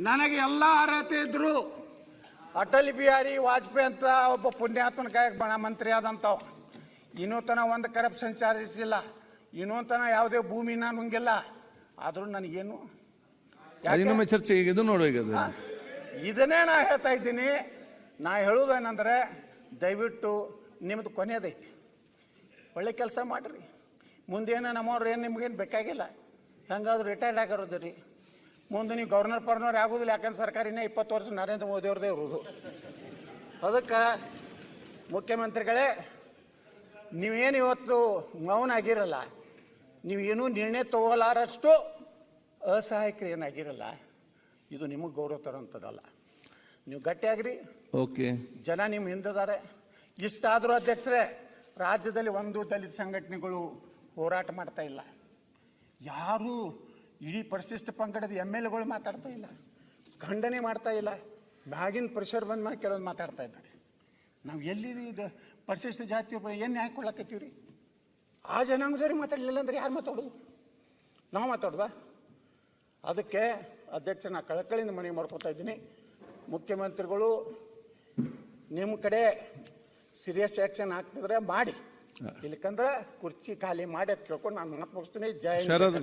ನನಗೆ ಎಲ್ಲ ಅರ್ಹತೆ ಇದ್ರು. ಅಟಲ್ ಬಿಹಾರಿ ವಾಜಪೇಯಿ ಅಂತ ಒಬ್ಬ ಪುಣ್ಯಾತ್ಮನ ಕಾಯಕ ಮಂತ್ರಿ ಆದಂಥವು. ಇನ್ನೂ ತನ ಒಂದು ಕರಪ್ಷನ್ ಚಾರ್ಜಸ್ ಇಲ್ಲ, ಇನ್ನೂ ತನ ಯಾವುದೇ ಭೂಮಿನ ನುಂಗಿಲ್ಲ. ಆದ್ರೂ ನನಗೇನು ರಾಜೀನಾಮೆ ಚರ್ಚೆ ಈಗ ಇದು ನೋಡುವ. ಇದನ್ನೇ ನಾ ಹೇಳ್ತಾ ಇದ್ದೀನಿ. ನಾ ಹೇಳುವುದೇನೆಂದ್ರೆ, ದಯವಿಟ್ಟು ನಿಮ್ಮದು ಕೊನೆಯದೈತಿ, ಒಳ್ಳೆ ಕೆಲಸ ಮಾಡಿರಿ. ಮುಂದೇನು ನಮ್ಮವ್ರು ಏನು ನಿಮ್ಗೇನು ಬೇಕಾಗಿಲ್ಲ, ಹೆಂಗಾದ್ರು ರಿಟೈರ್ಡ್ ಆಗಿರೋದು ರೀ. ಮುಂದೆ ನೀವು ಗವರ್ನರ್ ಪರ್ನರ್ ಆಗೋದಿಲ್ಲ, ಯಾಕಂದ್ರೆ ಸರ್ಕಾರಿನೇ 20 ವರ್ಷ ನರೇಂದ್ರ ಮೋದಿ ಅವ್ರದ್ದೇ ಇರೋದು. ಅದಕ್ಕೆ ಮುಖ್ಯಮಂತ್ರಿಗಳೇ, ನೀವೇನು ಇವತ್ತು ಮೌನ ಆಗಿರಲ್ಲ, ನೀವೇನು ನಿರ್ಣಯ ತಗೋಲಾರಷ್ಟು ಅಸಹಾಯಕರು ಏನಾಗಿರಲ್ಲ, ಇದು ನಿಮಗೆ ಗೌರವ ತರೋಂಥದ್ದಲ್ಲ. ನೀವು ಗಟ್ಟಿಯಾಗ್ರಿ. ಓಕೆ, ಜನ ನಿಮ್ಮ ಹಿಂದಿದ್ದಾರೆ. ಇಷ್ಟಾದರೂ ಅಧ್ಯಕ್ಷರೇ, ರಾಜ್ಯದಲ್ಲಿ ಒಂದು ದಲಿತ ಸಂಘಟನೆಗಳು ಹೋರಾಟ ಮಾಡ್ತಾ ಇಲ್ಲ. ಯಾರು ಇಡೀ ಪರಿಶಿಷ್ಟ ಪಂಗಡದ MLAಗಳು ಮಾತಾಡ್ತಾ ಇಲ್ಲ, ಖಂಡನೆ ಮಾಡ್ತಾ ಇಲ್ಲ. ಮ್ಯಾಗಿನ ಪ್ರೆಷರ್ ಬಂದ ಮೇಲೆ ಕೆಲವೊಂದು ಮಾತಾಡ್ತಾ ಇದ್ದಾರೆ. ನಾವು ಎಲ್ಲಿ ಇದು ಪರಿಶಿಷ್ಟ ಜಾತಿ ಏನು ನ್ಯಾಯ ಕೊಡ್ಲಕತ್ತೀವಿ ರೀ? ಆ ಜನಾಂಗದವ್ರಿಗೆ ಮಾತಾಡಲಿಲ್ಲ ಅಂದ್ರೆ ಯಾರು ಮಾತಾಡೋದು? ನಾವು ಮಾತಾಡ್ದ? ಅದಕ್ಕೆ ಅಧ್ಯಕ್ಷ, ನಾ ಕಳಕಳಿಯಿಂದ ಮನವಿ ಮಾಡ್ಕೊತಾ ಇದ್ದೀನಿ. ಮುಖ್ಯಮಂತ್ರಿಗಳು ನಿಮ್ಮ ಕಡೆ ಸೀರಿಯಸ್ ಆ್ಯಕ್ಷನ್ ಆಗ್ತಿದ್ರೆ ಮಾಡಿ, ಇಲ್ಲಕಂದ್ರೆ ಕುರ್ಚಿ ಖಾಲಿ ಮಾಡಿ ಅಂತ ಕೇಳ್ಕೊಂಡು ನಾನು ಮಾತು ಮುಗಿಸ್ತೀನಿ. ಜೈ ಹಿಂದ್.